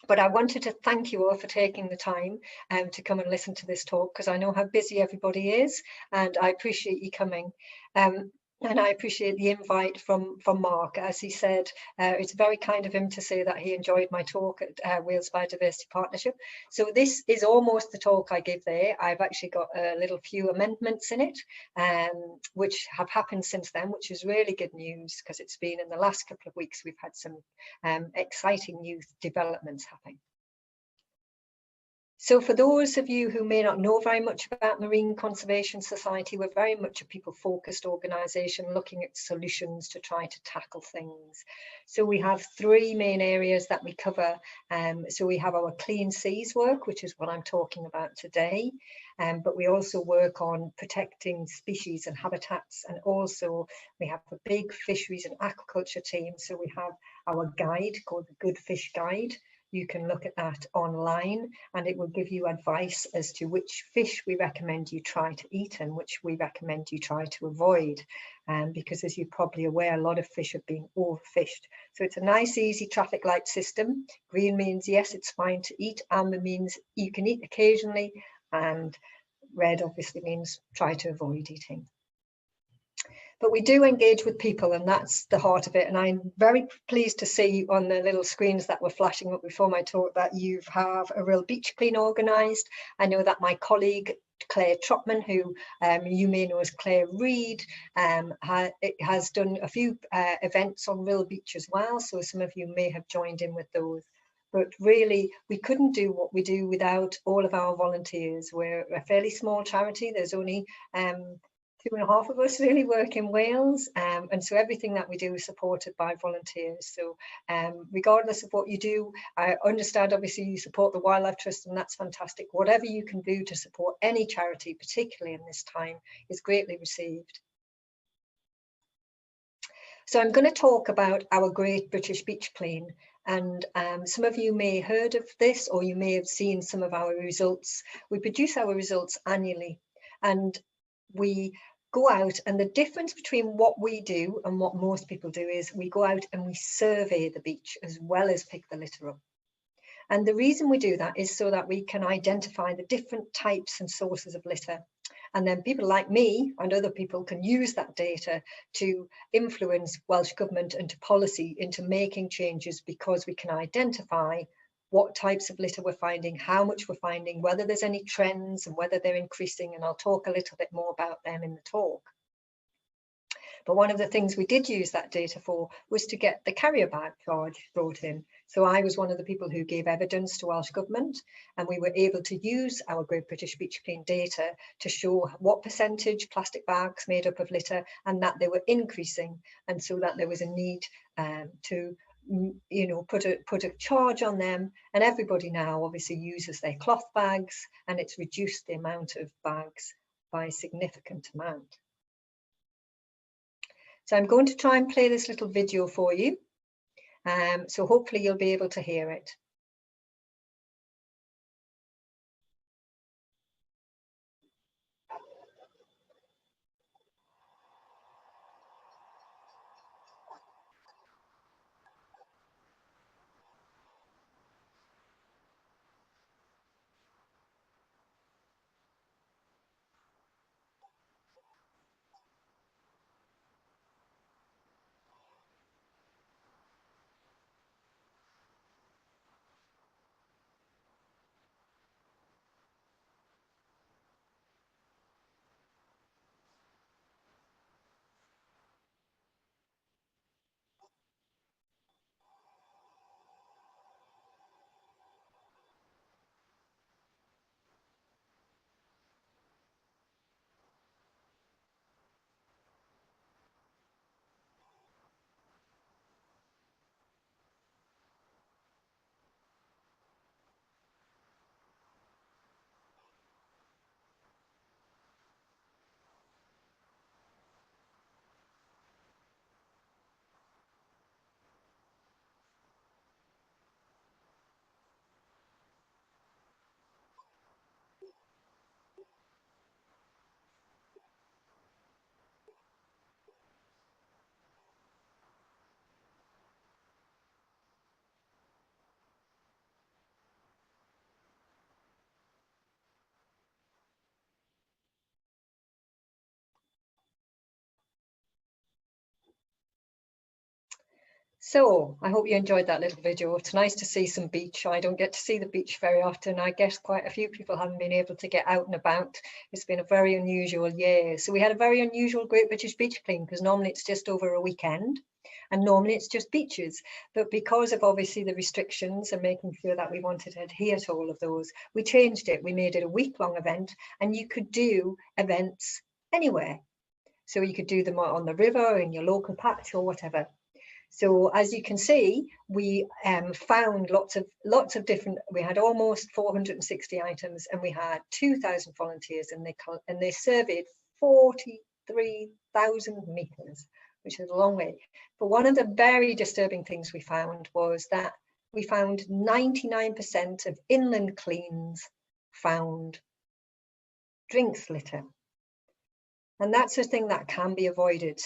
But I wanted to thank you all for taking the time to come and listen to this talk, because I know how busy everybody is, and I appreciate you coming. And I appreciate the invite from Mark. As he said, it's very kind of him to say that he enjoyed my talk at Wales Biodiversity Partnership. So this is almost the talk I give there. I've actually got a little few amendments in it, which have happened since then, which is really good news, because it's been in the last couple of weeks we've had some exciting new developments happening. So for those of you who may not know very much about Marine Conservation Society, we're very much a people-focused organisation looking at solutions to try to tackle things. So we have three main areas that we cover. So we have our clean seas work, which is what I'm talking about today. But we also work on protecting species and habitats. And also we have a big fisheries and aquaculture team. So we have our guide called the Good Fish Guide. You can look at that online, and it will give you advice as to which fish we recommend you try to eat and which we recommend you try to avoid. Because as you're probably aware, a lot of fish are being overfished. So it's a nice, easy traffic light system. Green means yes, it's fine to eat. Amber means you can eat occasionally, and red obviously means try to avoid eating. But we do engage with people, and that's the heart of it. And I'm very pleased to see on the little screens that were flashing up before my talk that you have a real beach clean organised. I know that my colleague Claire Trotman, who you may know as Claire Reid, has done a few events on Rill Beach as well. So some of you may have joined in with those. But really, we couldn't do what we do without all of our volunteers. We're a fairly small charity. There's only 2.5 of us really work in Wales, and so everything that we do is supported by volunteers. So regardless of what you do, I understand obviously you support the Wildlife Trust, and that's fantastic. Whatever you can do to support any charity, particularly in this time, is greatly received. So I'm going to talk about our Great British Beach Clean, and some of you may have heard of this, or you may have seen some of our results. We produce our results annually, and we go out, and the difference between what we do and what most people do is we go out and we survey the beach as well as pick the litter up. And the reason we do that is so that we can identify the different types and sources of litter. And then people like me and other people can use that data to influence Welsh Government and to policy into making changes, because we can identify what types of litter we're finding, how much we're finding, whether there's any trends and whether they're increasing. And I'll talk a little bit more about them in the talk. But one of the things we did use that data for was to get the carrier bag charge brought in. So I was one of the people who gave evidence to Welsh Government, and we were able to use our Great British Beach Clean data to show what percentage plastic bags made up of litter, and that they were increasing, and so that there was a need to put a charge on them. And everybody now obviously uses their cloth bags, and it's reduced the amount of bags by a significant amount. So I'm going to try and play this little video for you. So hopefully you'll be able to hear it. So I hope you enjoyed that little video. It's nice to see some beach. I don't get to see the beach very often. I guess quite a few people haven't been able to get out and about. It's been a very unusual year. So we had a very unusual Great British Beach Clean, because normally it's just over a weekend and normally it's just beaches. But because of obviously the restrictions and making sure that we wanted to adhere to all of those, we changed it. We made it a week-long event, and you could do events anywhere. So you could do them on the river, in your local patch or whatever. So as you can see, we found lots of different. We had almost 460 items, and we had 2,000 volunteers, and they surveyed 43,000 meters, which is a long way. But one of the very disturbing things we found was that we found 99% of inland cleans found drinks litter, and that's a thing that can be avoided.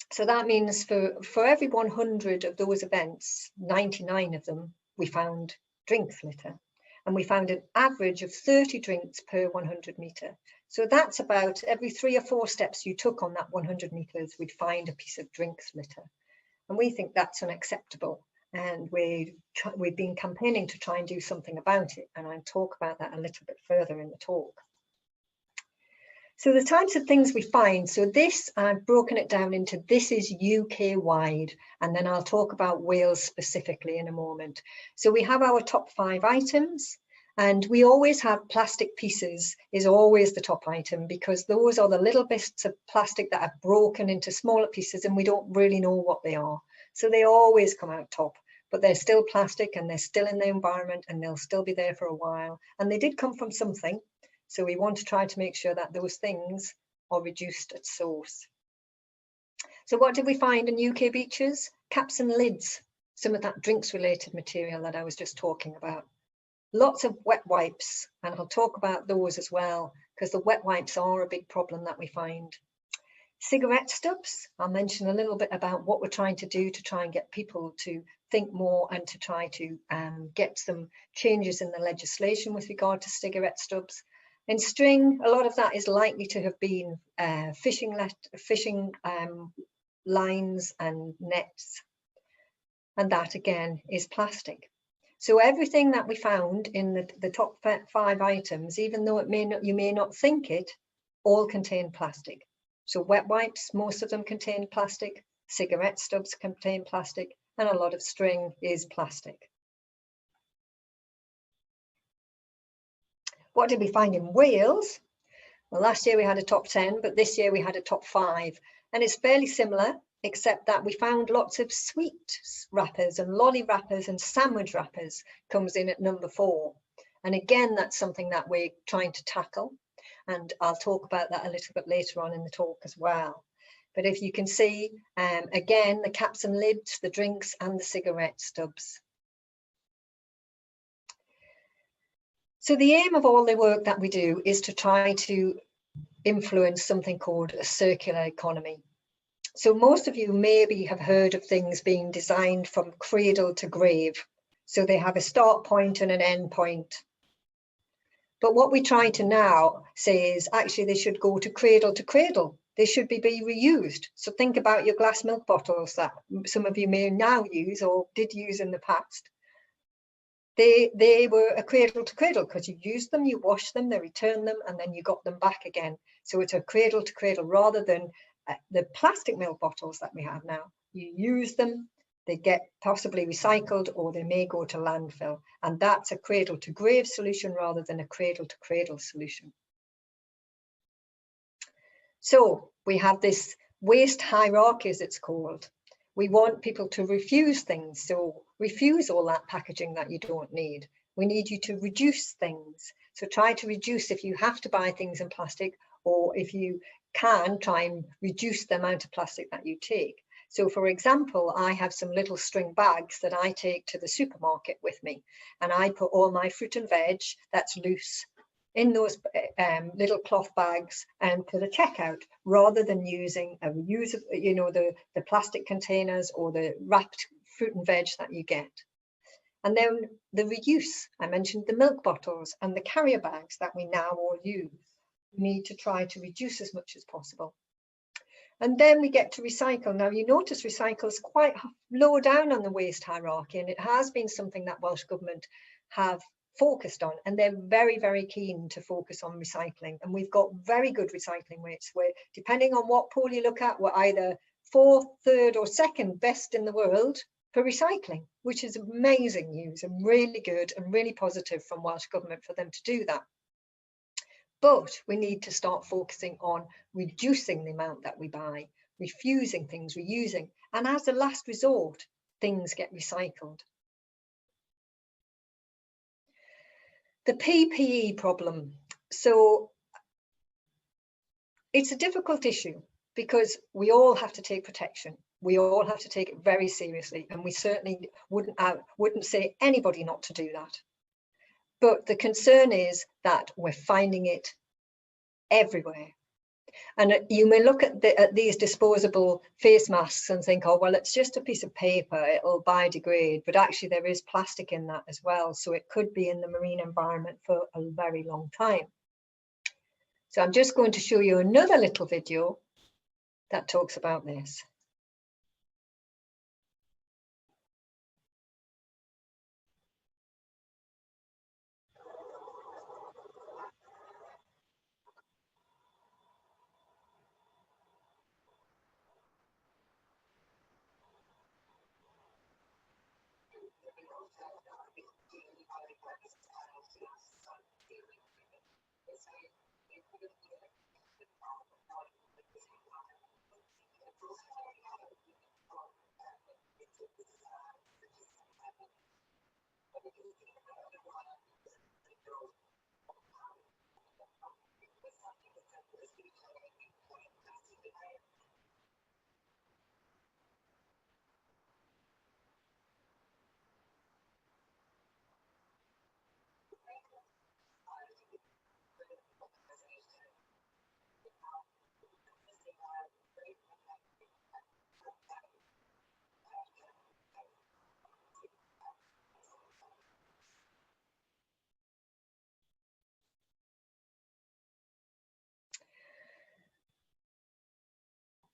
So that means for every 100 of those events, 99 of them, we found drinks litter. And we found an average of 30 drinks per 100 metre. So that's about every 3 or 4 steps you took on that 100 metres, we'd find a piece of drinks litter. And we think that's unacceptable. And we've been campaigning to try and do something about it. And I'll talk about that a little bit further in the talk. So the types of things we find, so this, I've broken it down into, this is UK wide, and then I'll talk about Wales specifically in a moment. So we have our top 5 items, and we always have plastic pieces is always the top item, because those are the little bits of plastic that are broken into smaller pieces and we don't really know what they are. So they always come out top, but they're still plastic and they're still in the environment and they'll still be there for a while. And they did come from something. So we want to try to make sure that those things are reduced at source. So what did we find in UK beaches? Caps and lids, some of that drinks related material that I was just talking about. Lots of wet wipes, and I'll talk about those as well, because the wet wipes are a big problem that we find. Cigarette stubs, I'll mention a little bit about what we're trying to do to try and get people to think more and to try to get some changes in the legislation with regard to cigarette stubs. In string, a lot of that is likely to have been fishing lines and nets. And that again is plastic. So everything that we found in the top 5 items, even though you may not think it, all contain plastic. So wet wipes, most of them contain plastic, cigarette stubs contain plastic, and a lot of string is plastic. What did we find in Wales? Well, last year we had a top 10, but this year we had a top 5. And it's fairly similar, except that we found lots of sweet wrappers and lolly wrappers and sandwich wrappers comes in at number 4. And again, that's something that we're trying to tackle. And I'll talk about that a little bit later on in the talk as well. But if you can see, again, the caps and lids, the drinks and the cigarette stubs. So the aim of all the work that we do is to try to influence something called a circular economy. So most of you maybe have heard of things being designed from cradle to grave. So they have a start point and an end point. But what we try to now say is actually they should go to cradle to cradle. They should be reused. So think about your glass milk bottles that some of you may now use or did use in the past. They were a cradle to cradle because you used them, you washed them, they returned them, and then you got them back again. So it's a cradle to cradle rather than the plastic milk bottles that we have now. You use them, they get possibly recycled, or they may go to landfill. And that's a cradle to grave solution rather than a cradle to cradle solution. So we have this waste hierarchy, as it's called. We want people to refuse things. So refuse all that packaging that you don't need. We need you to reduce things. So try to reduce if you have to buy things in plastic, or if you can, try and reduce the amount of plastic that you take. So for example, I have some little string bags that I take to the supermarket with me, and I put all my fruit and veg that's loose in those little cloth bags and to the checkout, rather than using a reusable, you know, the plastic containers or the wrapped fruit and veg that you get. And then the reuse, I mentioned the milk bottles and the carrier bags that we now all use. We need to try to reduce as much as possible. And then we get to recycle. Now, you notice recycle is quite low down on the waste hierarchy, and it has been something that Welsh Government have focused on, and they're very, very keen to focus on recycling. And we've got very good recycling rates where, depending on what poll you look at, we're either 4th, 3rd or 2nd best in the world for recycling, which is amazing news and really good and really positive from Welsh Government for them to do that. But we need to start focusing on reducing the amount that we buy, refusing things, reusing, and as a last resort, things get recycled. The PPE problem. So it's a difficult issue because we all have to take protection. We all have to take it very seriously, and we certainly wouldn't say anybody not to do that. But the concern is that we're finding it everywhere. And you may look at these disposable face masks and think, oh, well, it's just a piece of paper, it'll biodegrade. But actually there is plastic in that as well. So it could be in the marine environment for a very long time. So I'm just going to show you another little video that talks about this.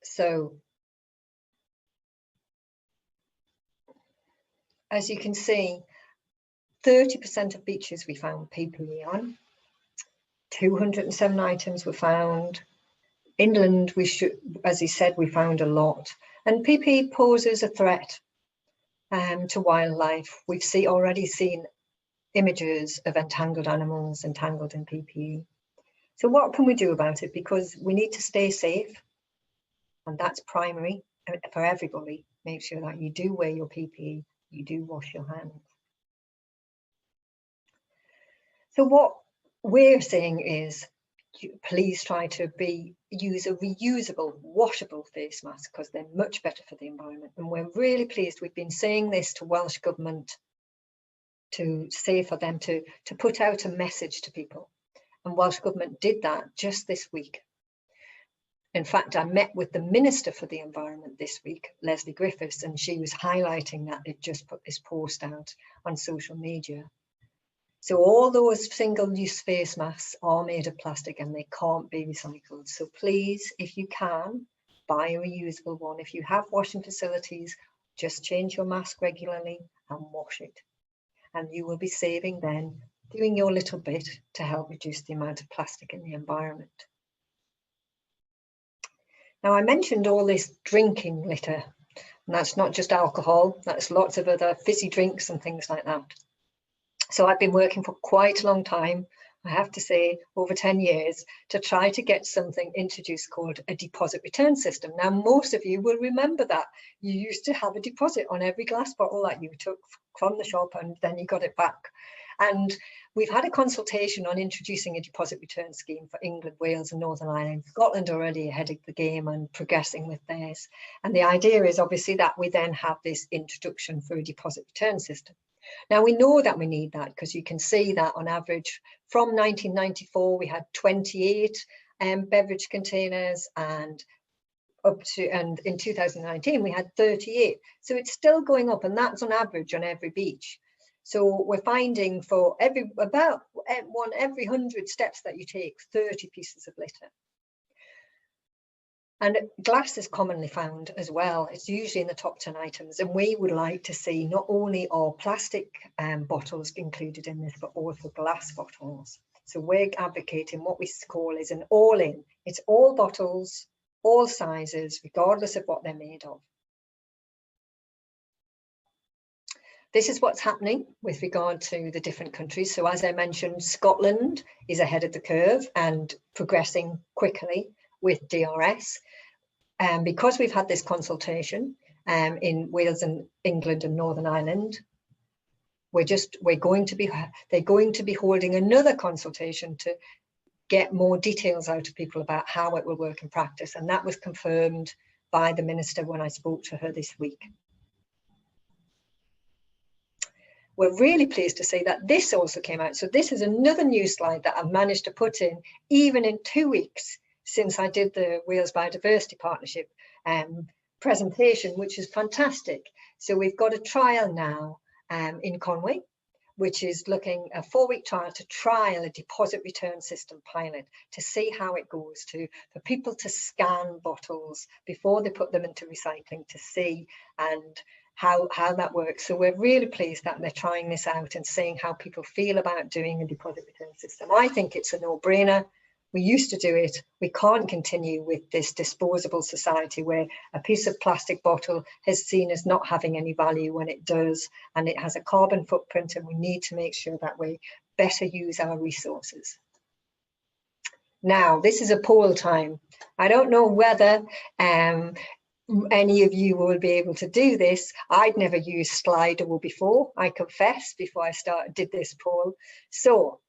So as you can see, 30% of beaches we found PPE on. 207 items were found. Inland, as he said, we found a lot. And PPE poses a threat to wildlife. We've already seen images of entangled animals entangled in PPE. So what can we do about it? Because we need to stay safe, and that's primary for everybody. Make sure that you do wear your PPE, you do wash your hands. So what we're saying is, please try to use a reusable, washable face mask because they're much better for the environment. And we're really pleased. We've been saying this to Welsh Government to say for them to put out a message to people. And Welsh Government did that just this week. In fact, I met with the Minister for the Environment this week, Leslie Griffiths, and she was highlighting that they've just put this post out on social media. So all those single-use face masks are made of plastic and they can't be recycled. So please, if you can, buy a reusable one. If you have washing facilities, just change your mask regularly and wash it. And you will be saving then, doing your little bit to help reduce the amount of plastic in the environment. Now, I mentioned all this drinking litter, and that's not just alcohol, that's lots of other fizzy drinks and things like that. So I've been working for quite a long time, I have to say over 10 years, to try to get something introduced called a deposit return system. Now, most of you will remember that. You used to have a deposit on every glass bottle that you took from the shop and then you got it back. And we've had a consultation on introducing a deposit return scheme for England, Wales and Northern Ireland. Scotland already ahead of the game and progressing with theirs. And the idea is obviously that we then have this introduction for a deposit return system. Now, we know that we need that because you can see that on average from 1994, we had 28 beverage containers and in 2019, we had 38. So it's still going up, and that's on average on every beach. So we're finding for every 100 steps that you take, 30 pieces of litter. And glass is commonly found as well. It's usually in the top 10 items. And we would like to see not only are plastic bottles included in this, but also glass bottles. So we're advocating what we call is an all-in. It's all bottles, all sizes, regardless of what they're made of. This is what's happening with regard to the different countries. So as I mentioned, Scotland is ahead of the curve and progressing quickly with DRS. Because we've had this consultation in Wales and England and Northern Ireland, they're going to be holding another consultation to get more details out of people about how it will work in practice. And that was confirmed by the minister when I spoke to her this week. We're really pleased to say that this also came out. So this is another new slide that I've managed to put in, even in 2 weeks since I did the Wales Biodiversity Partnership presentation, which is fantastic. So we've got a trial now in Conway, which is looking a 4-week trial to trial a deposit return system pilot to see how it goes, for people to scan bottles before they put them into recycling to see and how that works. So we're really pleased that they're trying this out and seeing how people feel about doing a deposit return system. I think it's a no-brainer. We used to do it. We can't continue with this disposable society where a piece of plastic bottle is seen as not having any value when it does, and it has a carbon footprint, and we need to make sure that we better use our resources. Now, this is a poll time. I don't know whether any of you will be able to do this. I'd never used Slido before, I confess, before I did this poll. So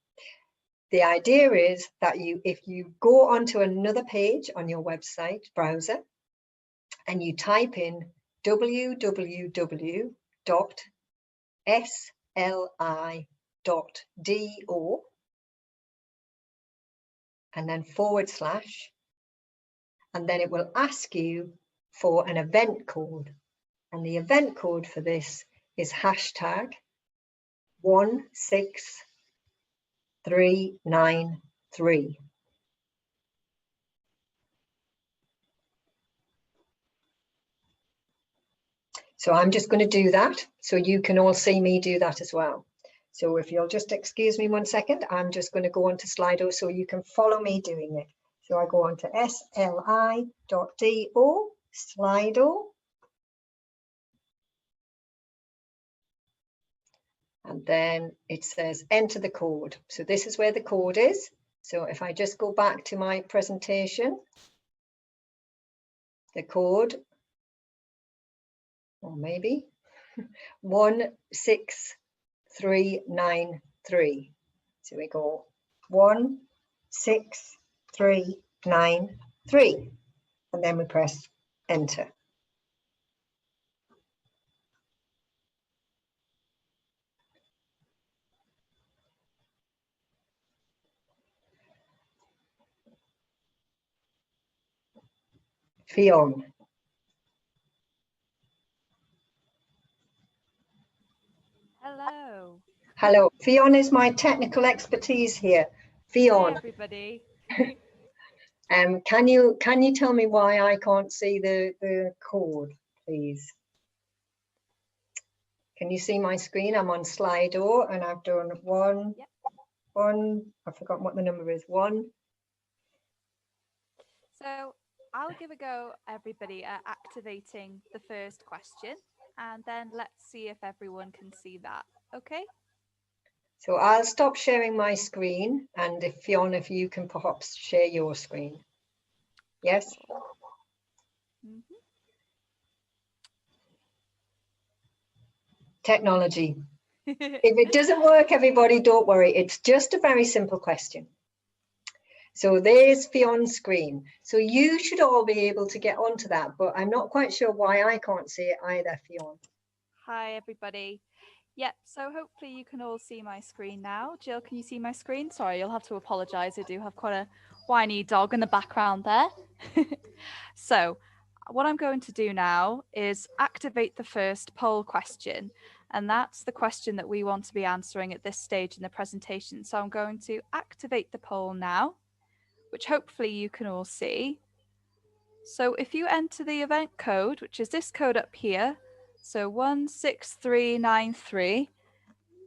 the idea is that if you go onto another page on your website browser and you type in www.sli.do and then /, and then it will ask you for an event code, and the event code for this is #16393. So I'm just going to do that so you can all see me do that as well. So if you'll just excuse me 1 second, I'm just going to go onto Slido so you can follow me doing it. So I go on to sli.do, Slido. And then it says enter the code. So this is where the code is. So if I just go back to my presentation, the code, or maybe 16393. So we go 16393, and then we press enter. Fionn. Hello. Hello. Fionn is my technical expertise here. Fionn. Hi, everybody. Can you tell me why I can't see the code, please? Can you see my screen? I'm on Slido and I've done one. I've forgotten what the number is. 1. So I'll give a go, everybody, at activating the first question, and then let's see if everyone can see that. Okay? So I'll stop sharing my screen, and if Fionn, if you can perhaps share your screen. Yes? Mm-hmm. Technology. If it doesn't work, everybody, don't worry. It's just a very simple question. So there's Fionn's screen. So you should all be able to get onto that, but I'm not quite sure why I can't see it either, Fionn. Hi, everybody. Yep, so hopefully you can all see my screen now. Jill, can you see my screen? Sorry, you'll have to apologise. I do have quite a whiny dog in the background there. So what I'm going to do now is activate the first poll question. And that's the question that we want to be answering at this stage in the presentation. So I'm going to activate the poll now, which hopefully you can all see. So if you enter the event code, which is this code up here, so 16393,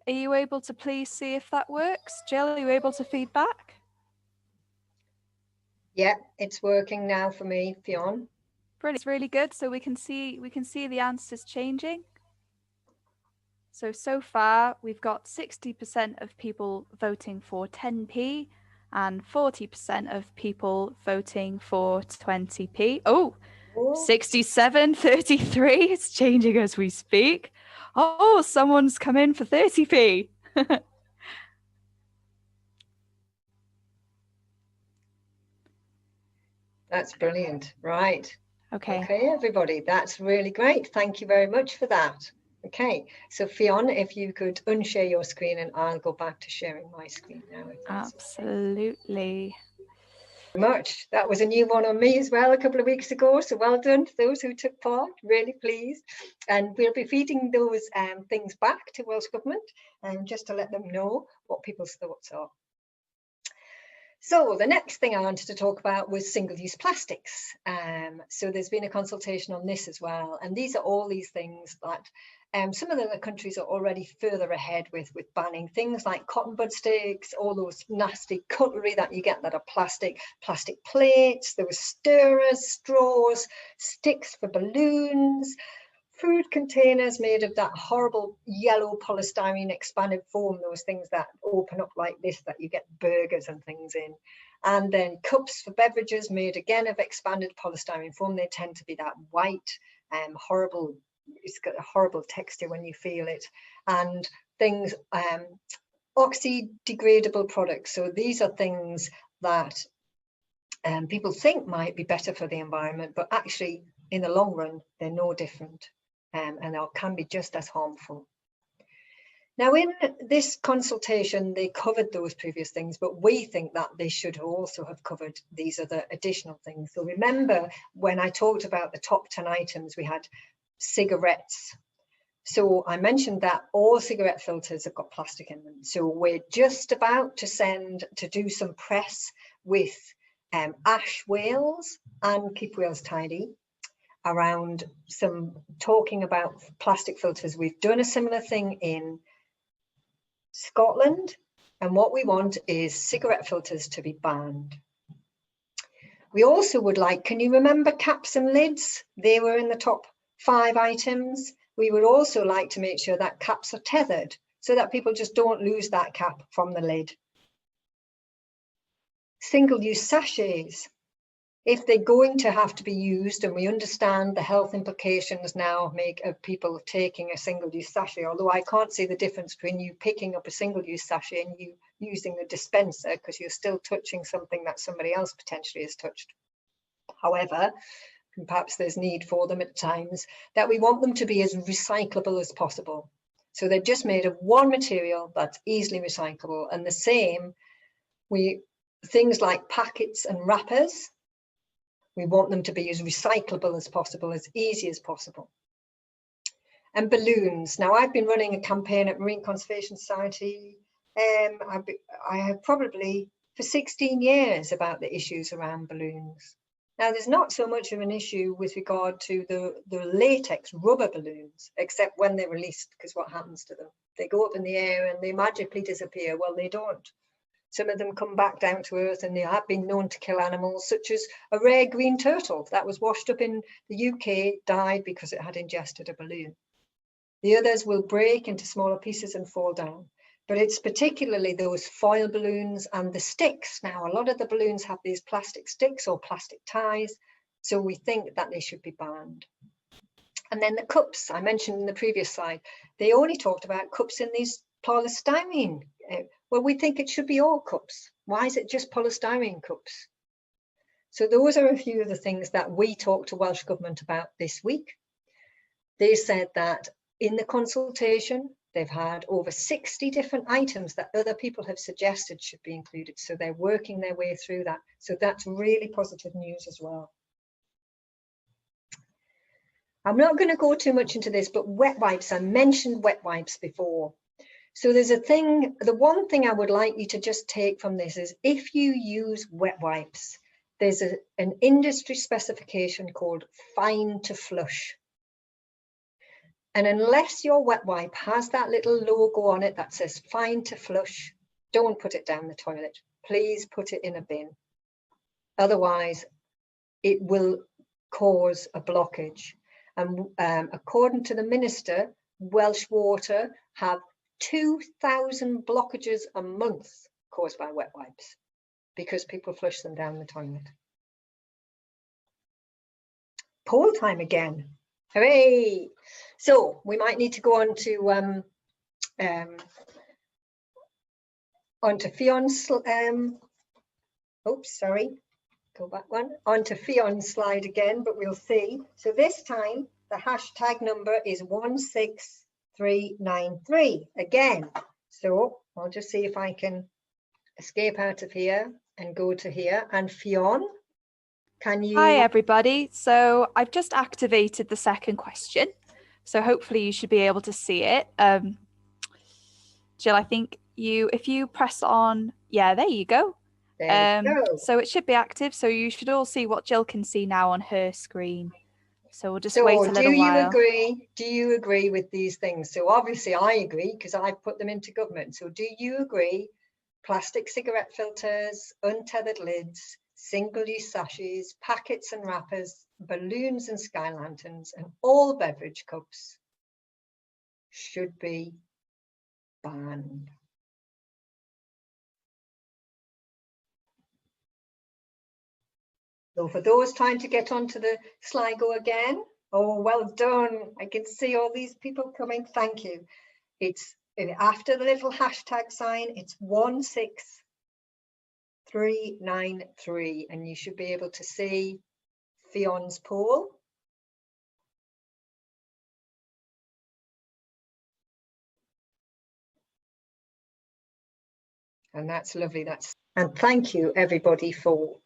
are you able to please see if that works? Jill, are you able to feedback? Yeah, it's working now for me, Fionn. Brilliant, it's really good. So we can see the answers changing. So far we've got 60% of people voting for 10p and 40% of people voting for 20p. Oh, 67-33. It's changing as we speak. Oh, someone's come in for 30p. That's brilliant. Right. Okay. Okay, everybody, that's really great. Thank you very much for that. Okay, so Fionn, if you could unshare your screen and I'll go back to sharing my screen now. Absolutely. Much. That was a new one on me as well a couple of weeks ago, so well done to those who took part, really pleased. And we'll be feeding those things back to Welsh Government just to let them know what people's thoughts are. So the next thing I wanted to talk about was single-use plastics. So there's been a consultation on this as well, and these are all these things that some of the other countries are already further ahead with banning things like cotton bud sticks, all those nasty cutlery that you get that are plastic plates, there were stirrers, straws, sticks for balloons, food containers made of that horrible yellow polystyrene expanded foam, those things that open up like this that you get burgers and things in. And then cups for beverages made again of expanded polystyrene foam. They tend to be that white, horrible, it's got a horrible texture when you feel it. And things, oxy-degradable products. So these are things that people think might be better for the environment, but actually in the long run, they're no different. And can be just as harmful. Now, in this consultation, they covered those previous things, but we think that they should also have covered these other additional things. So remember when I talked about the top 10 items, we had cigarettes. So I mentioned that all cigarette filters have got plastic in them. So we're just about to do some press with ash whales and Keep Wales Tidy around some talking about plastic filters. We've done a similar thing in Scotland, and what we want is cigarette filters to be banned. We also would like, can you remember caps and lids? They were in the top 5 items. We would also like to make sure that caps are tethered so that people just don't lose that cap from the lid. Single-use sachets. If they're going to have to be used, and we understand the health implications now of people taking a single-use sachet, although I can't see the difference between you picking up a single-use sachet and you using a dispenser, because you're still touching something that somebody else potentially has touched. However, perhaps there's need for them at times, that we want them to be as recyclable as possible. So they're just made of one material that's easily recyclable, and the same, things like packets and wrappers, we want them to be as recyclable as possible, as easy as possible. And balloons. Now, I've been running a campaign at Marine Conservation Society. I have probably for 16 years about the issues around balloons. Now, there's not so much of an issue with regard to the latex rubber balloons, except when they're released, because what happens to them? They go up in the air and they magically disappear. Well, they don't. Some of them come back down to earth, and they have been known to kill animals, such as a rare green turtle that was washed up in the UK, died because it had ingested a balloon. The others will break into smaller pieces and fall down. But it's particularly those foil balloons and the sticks. Now, a lot of the balloons have these plastic sticks or plastic ties, so we think that they should be banned. And then the cups, I mentioned in the previous slide, they only talked about cups in these polystyrene. Well, we think it should be all cups. Why is it just polystyrene cups? So those are a few of the things that we talked to Welsh Government about this week. They said that in the consultation, they've had over 60 different items that other people have suggested should be included. So they're working their way through that. So that's really positive news as well. I'm not going to go too much into this, but wet wipes, I mentioned wet wipes before. So there's a thing, the one thing I would like you to just take from this is if you use wet wipes, there's an industry specification called fine to flush. And unless your wet wipe has that little logo on it that says fine to flush, don't put it down the toilet. Please put it in a bin. Otherwise, it will cause a blockage. And according to the minister, Welsh Water have 2,000 blockages a month caused by wet wipes because people flush them down the toilet. Poll time again. Hooray! So we might need to go on to onto Fion's oops, sorry, go back one, onto Fion's slide again, but we'll see. So this time the hashtag number is 16393 again. So I'll just see if I can escape out of here and go to here. And Fionn, can you? Hi everybody. So I've just activated the second question. So hopefully you should be able to see it. Jill, I think if you press on, yeah, there you go. There we go. So it should be active. So you should all see what Jill can see now on her screen. So we'll just wait a little while. Do you agree with these things? So obviously I agree because I put them into government. So do you agree plastic cigarette filters, untethered lids, single-use sachets, packets and wrappers, balloons and sky lanterns, and all beverage cups should be banned? So for those trying to get onto the Sligo again, oh, well done. I can see all these people coming. Thank you. It's after the little hashtag sign, it's 16393, and you should be able to see Fionn's poll. And that's lovely. And thank you everybody for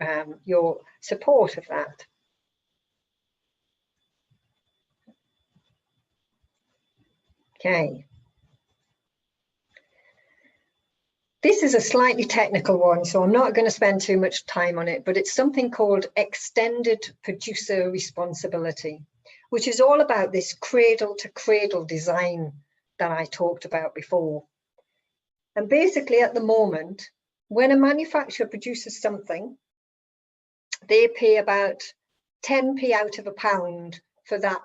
your support of that. Okay. This is a slightly technical one, so I'm not going to spend too much time on it, but it's something called extended producer responsibility, which is all about this cradle to cradle design that I talked about before. And basically at the moment, when a manufacturer produces something, they pay about 10p out of a pound for that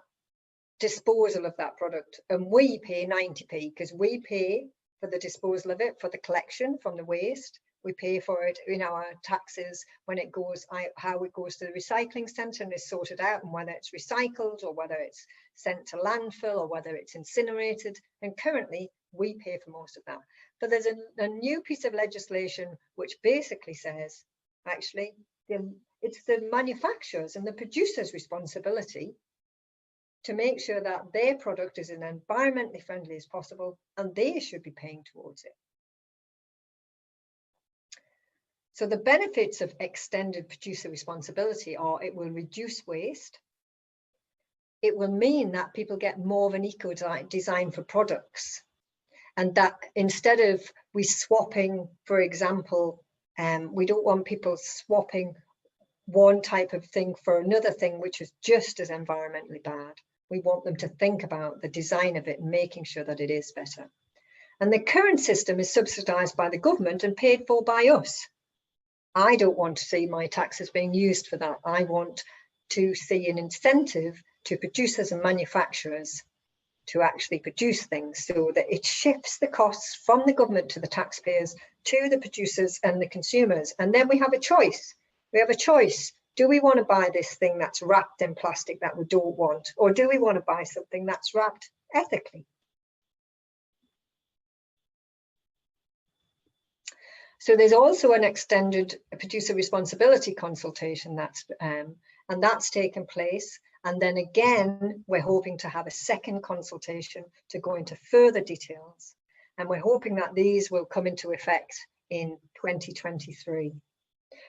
disposal of that product. And we pay 90p because we pay for the disposal of it, for the collection from the waste. We pay for it in our taxes when it goes, how it goes to the recycling centre and is sorted out, and whether it's recycled or whether it's sent to landfill or whether it's incinerated. And currently we pay for most of that. But there's a new piece of legislation which basically says, actually, it's the manufacturers and the producers' responsibility to make sure that their product is as environmentally friendly as possible, and they should be paying towards it. So the benefits of extended producer responsibility are it will reduce waste. It will mean that people get more of an eco design for products. And that instead of we swapping, for example, we don't want people swapping one type of thing for another thing, which is just as environmentally bad. We want them to think about the design of it and making sure that it is better. And the current system is subsidised by the government and paid for by us. I don't want to see my taxes being used for that. I want to see an incentive to producers and manufacturers to actually produce things so that it shifts the costs from the government to the taxpayers, to the producers and the consumers. And then we have a choice. We have a choice. Do we want to buy this thing that's wrapped in plastic that we don't want? Or do we want to buy something that's wrapped ethically? So there's also an extended producer responsibility consultation and that's taken place. And then again, we're hoping to have a second consultation to go into further details. And we're hoping that these will come into effect in 2023.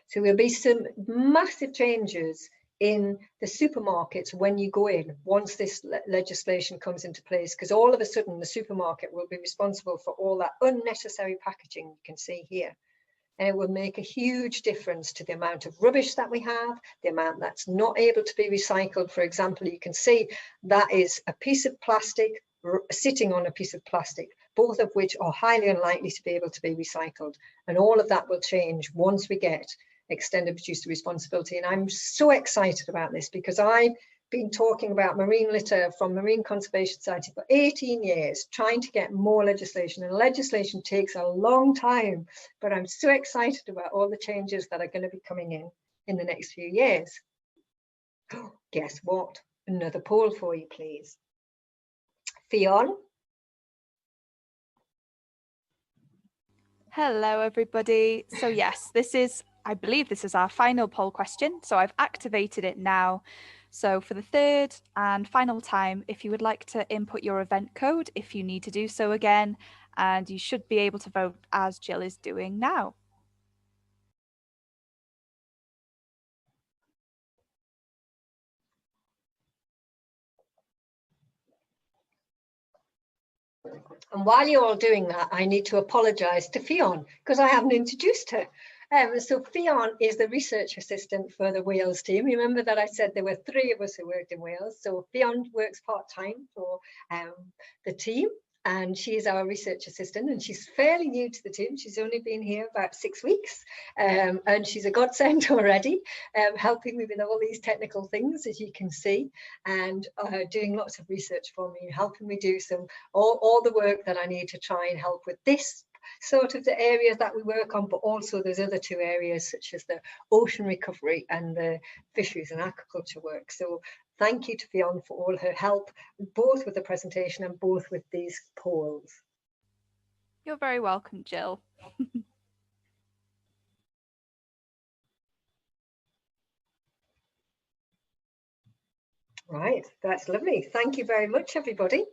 So there'll be some massive changes in the supermarkets when you go in, once this legislation comes into place, because all of a sudden the supermarket will be responsible for all that unnecessary packaging you can see here. and it will make a huge difference to the amount of rubbish that we have, the amount that's not able to be recycled. For example, you can see that is a piece of plastic sitting on a piece of plastic, both of which are highly unlikely to be able to be recycled. And all of that will change once we get extended producer responsibility. And I'm so excited about this because I've been talking about marine litter from Marine Conservation Society for 18 years, trying to get more legislation, and legislation takes a long time, but I'm so excited about all the changes that are going to be coming in the next few years. Guess what? Another poll for you, please. Fionn? Hello, everybody. So yes, I believe this is our final poll question. So I've activated it now. So for the third and final time, if you would like to input your event code, if you need to do so again, and you should be able to vote as Gill is doing now. And while you're all doing that, I need to apologise to Fionn because I haven't introduced her. So Fionn is the research assistant for the Wales team. Remember that I said there were 3 of us who worked in Wales. So Fionn works part-time for the team, and she is our research assistant, and she's fairly new to the team. She's only been here about 6 weeks, and she's a godsend already, helping me with all these technical things, as you can see, and doing lots of research for me, helping me do all the work that I need to try and help with this sort of the areas that we work on, but also there's other 2 areas such as the ocean recovery and the fisheries and aquaculture work. So thank you to Fionn for all her help, both with the presentation and both with these polls. You're very welcome, Gill. Right, that's lovely. Thank you very much, everybody.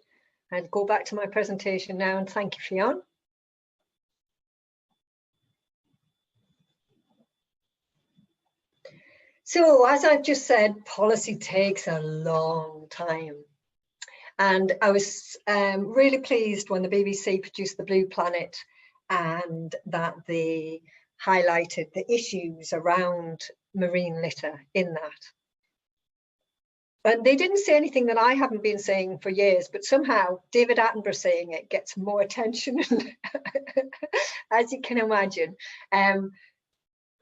I'll go back to my presentation now, and thank you, Fionn. So, as I've just said, policy takes a long time. And I was really pleased when the BBC produced The Blue Planet and that they highlighted the issues around marine litter in that. And they didn't say anything that I haven't been saying for years, but somehow David Attenborough saying it gets more attention, as you can imagine.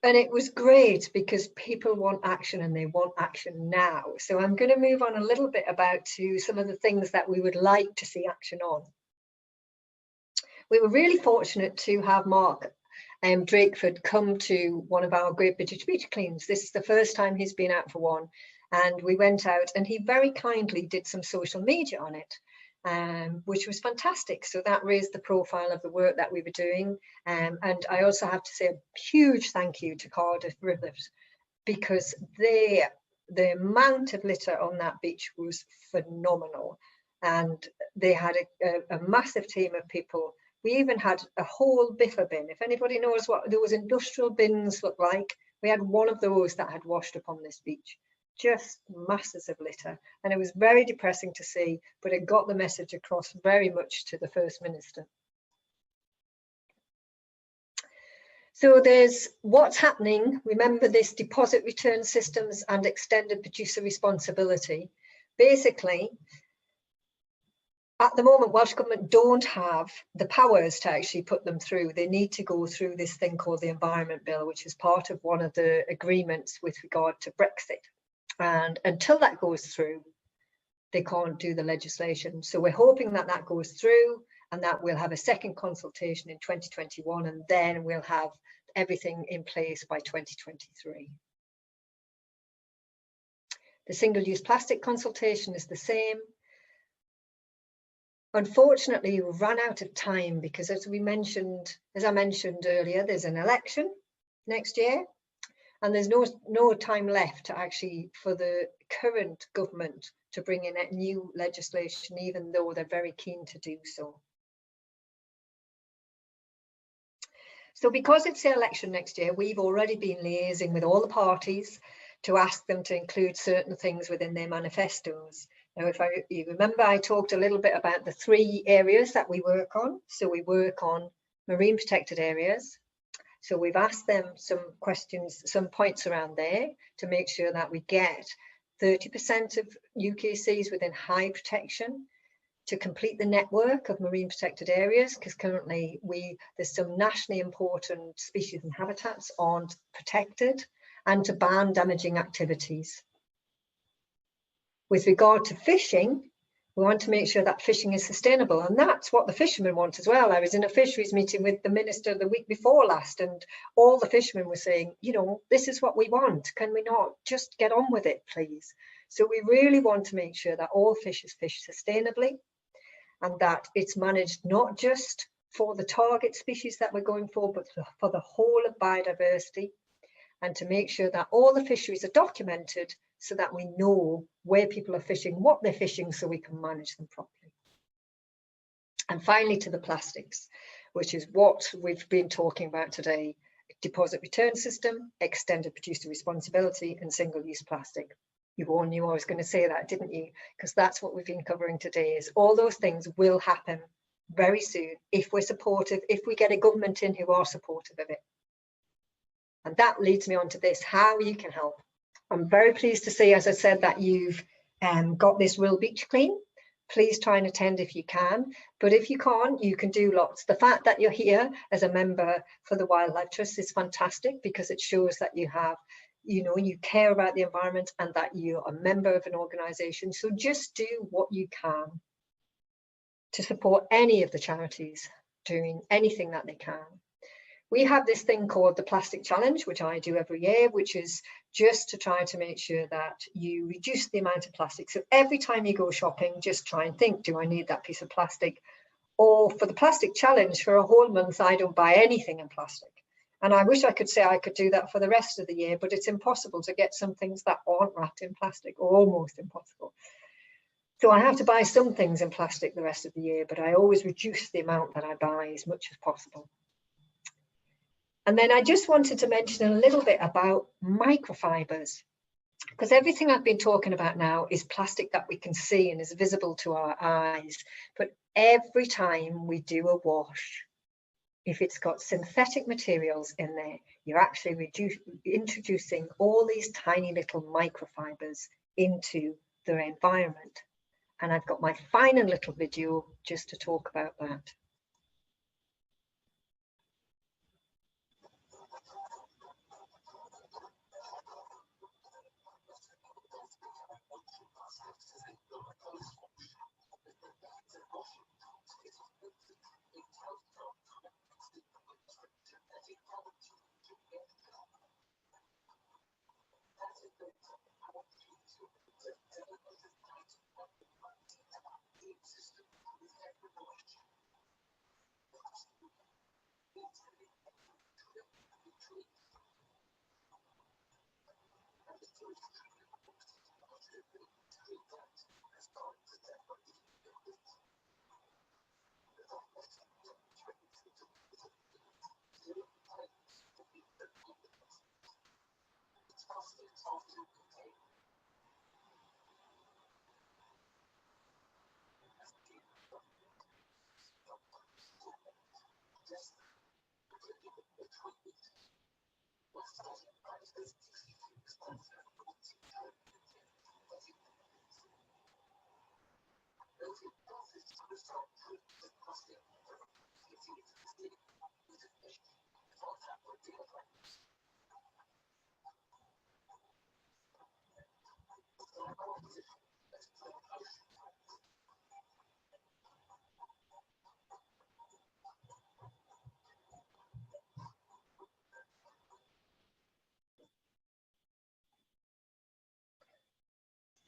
And it was great because people want action, and they want action now. So I'm going to move on a little bit to some of the things that we would like to see action on. We were really fortunate to have Mark Drakeford come to one of our Great British Beach Cleans. This is the first time he's been out for one. And we went out, and he very kindly did some social media on it, which was fantastic. So that raised the profile of the work that we were doing. And I also have to say a huge thank you to Cardiff Rivers, because the amount of litter on that beach was phenomenal. And they had a massive team of people. We even had a whole biffa bin. If anybody knows what those industrial bins look like, we had one of those that had washed up on this beach. Just masses of litter, and it was very depressing to see, but it got the message across very much to the First Minister. So there's what's happening. Remember this deposit return systems and extended producer responsibility. Basically, at the moment, Welsh Government don't have the powers to actually put them through. They need to go through this thing called the Environment Bill, which is part of one of the agreements with regard to Brexit. And until that goes through, they can't do the legislation. So we're hoping that that goes through, and that we'll have a second consultation in 2021, and then we'll have everything in place by 2023. The single-use plastic consultation is the same. Unfortunately, we've run out of time because, as I mentioned earlier, there's an election next year. And there's no time left for the current government to bring in new legislation, even though they're very keen to do so. So because it's the election next year, we've already been liaising with all the parties to ask them to include certain things within their manifestos. Now, if you remember, I talked a little bit about the 3 areas that we work on. So we work on marine protected areas, So we've asked them some questions, some points around there to make sure that we get 30% of UK seas within high protection, to complete the network of marine protected areas, because currently there's some nationally important species and habitats aren't protected, and to ban damaging activities. With regard to fishing, we want to make sure that fishing is sustainable, and that's what the fishermen want as well. I was in a fisheries meeting with the minister the week before last, and all the fishermen were saying, you know, this is what we want. Can we not just get on with it, please? So we really want to make sure that all fish is fished sustainably, and that it's managed not just for the target species that we're going for, but for the whole of biodiversity, and to make sure that all the fisheries are documented so that we know where people are fishing, what they're fishing, so we can manage them properly. And finally, to the plastics, which is what we've been talking about today: deposit return system, extended producer responsibility, and single-use plastic. You all knew I was going to say that, didn't you? Because that's what we've been covering today. Is all those things will happen very soon if we're supportive, if we get a government in who are supportive of it. And that leads me on to this: how you can help. I'm very pleased to see, as I said, that you've got this Will Beach Clean. Please try and attend if you can, but if you can't, you can do lots. The fact that you're here as a member for the Wildlife Trust is fantastic, because it shows that you have, you know, you care about the environment and that you're a member of an organisation. So just do what you can to support any of the charities doing anything that they can. We have this thing called the Plastic Challenge, which I do every year, which is just to try to make sure that you reduce the amount of plastic. So every time you go shopping, just try and think, do I need that piece of plastic? Or for the Plastic Challenge, for a whole month, I don't buy anything in plastic. And I wish I could say I could do that for the rest of the year, but it's impossible to get some things that aren't wrapped in plastic, or almost impossible. So I have to buy some things in plastic the rest of the year, but I always reduce the amount that I buy as much as possible. And then I just wanted to mention a little bit about microfibers, because everything I've been talking about now is plastic that we can see and is visible to our eyes. But every time we do a wash, if it's got synthetic materials in there, you're actually introducing all these tiny little microfibers into the environment. And I've got my final little video just to talk about that.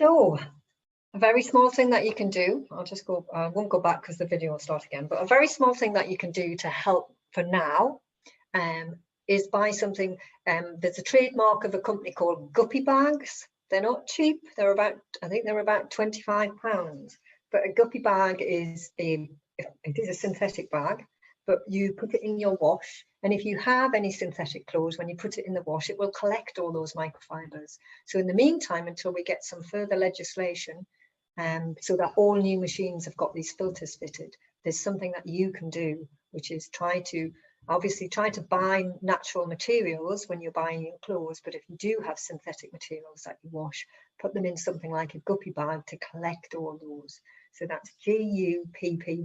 So a very small thing that you can do, I'll just go, I won't go back because the video will start again, but a very small thing that you can do to help for now is buy something. There's a trademark of a company called Guppy Bags. They're not cheap. They're about, I think they're about £25. But a Guppy bag is it is a synthetic bag, but you put it in your wash. And if you have any synthetic clothes, when you put it in the wash, it will collect all those microfibers. So in the meantime, until we get some further legislation, so that all new machines have got these filters fitted, there's something that you can do, which is try to Obviously, try to buy natural materials when you're buying your clothes, but if you do have synthetic materials that you wash, put them in something like a guppy bag to collect all those. So that's Guppy,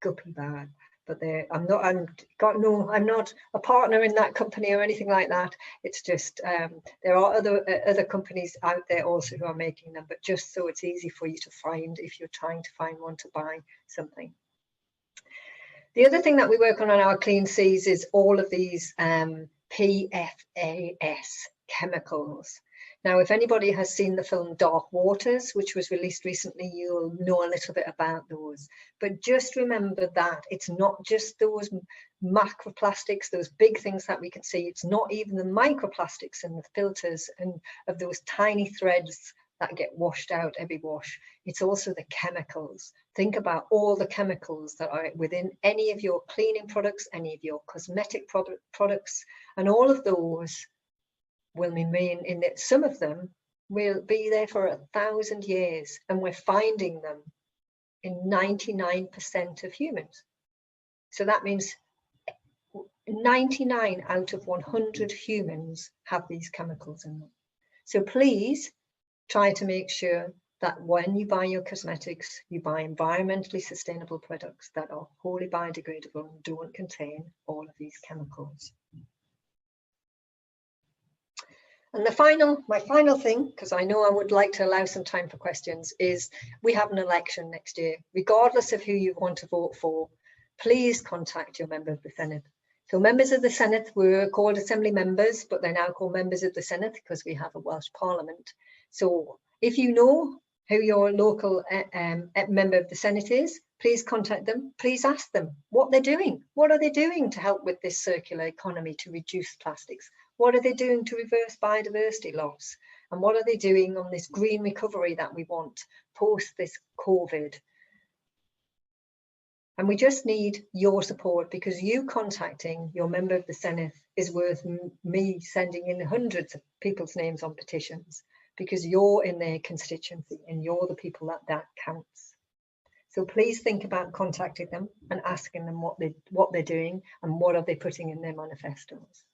guppy bag. But I'm not a partner in that company or anything like that. It's just there are other companies out there also who are making them, but just so it's easy for you to find if you're trying to find one to buy something. The other thing that we work on our Clean Seas is all of these PFAS chemicals. Now, if anybody has seen the film Dark Waters, which was released recently, you'll know a little bit about those. But just remember that it's not just those macroplastics, those big things that we can see. It's not even the microplastics in the filters and of those tiny threads that get washed out every wash. It's also the chemicals. Think about all the chemicals that are within any of your cleaning products, any of your cosmetic products, and all of those will remain in it. Some of them will be there for 1,000 years, and we're finding them in 99% of humans. So that means 99 out of 100 humans have these chemicals in them. So please try to make sure that when you buy your cosmetics, you buy environmentally sustainable products that are wholly biodegradable and don't contain all of these chemicals. And my final thing, because I know I would like to allow some time for questions, is we have an election next year. Regardless of who you want to vote for, please contact your member of the Senate. So members of the Senate were called Assembly members, but they're now called members of the Senate because we have a Welsh Parliament. So if you know who your local member of the Senate is, please contact them. Please ask them what they're doing. What are they doing to help with this circular economy to reduce plastics? What are they doing to reverse biodiversity loss? And what are they doing on this green recovery that we want post this COVID? And we just need your support, because you contacting your member of the Senate is worth me sending in hundreds of people's names on petitions, because you're in their constituency and you're the people that counts. So please think about contacting them and asking them what they're doing and what are they putting in their manifestos.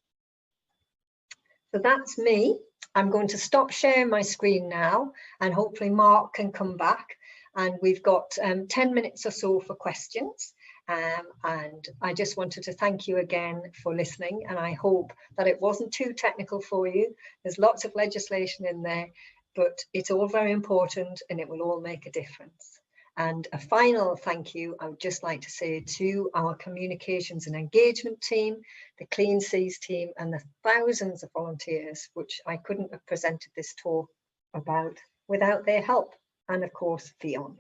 So that's me. I'm going to stop sharing my screen now, and hopefully Mark can come back. And we've got 10 minutes or so for questions. And I just wanted to thank you again for listening. And I hope that it wasn't too technical for you. There's lots of legislation in there, but it's all very important and it will all make a difference. And a final thank you, I would just like to say to our communications and engagement team, the Clean Seas team, and the thousands of volunteers, which I couldn't have presented this talk about without their help. And of course, Fiona.